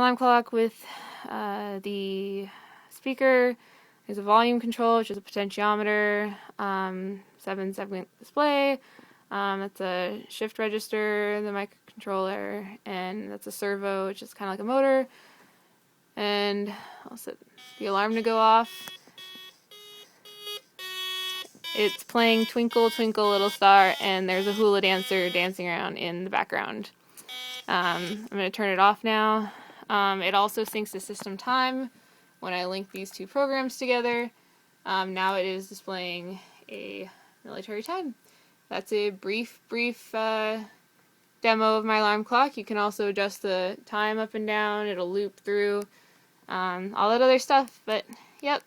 alarm clock with the speaker. There's a volume control, which is a potentiometer, 7-segment display. That's a shift register, the microcontroller, and that's a servo, which is kind of like a motor. And I'll set the alarm to go off. It's playing Twinkle Twinkle Little Star, and there's a hula dancer dancing around in the background. I'm going to turn it off now. It also syncs the system time when I link these two programs together. Now it is displaying a military time. That's a brief demo of my alarm clock. You can also adjust the time up and down. It'll loop through all that other stuff, but yep.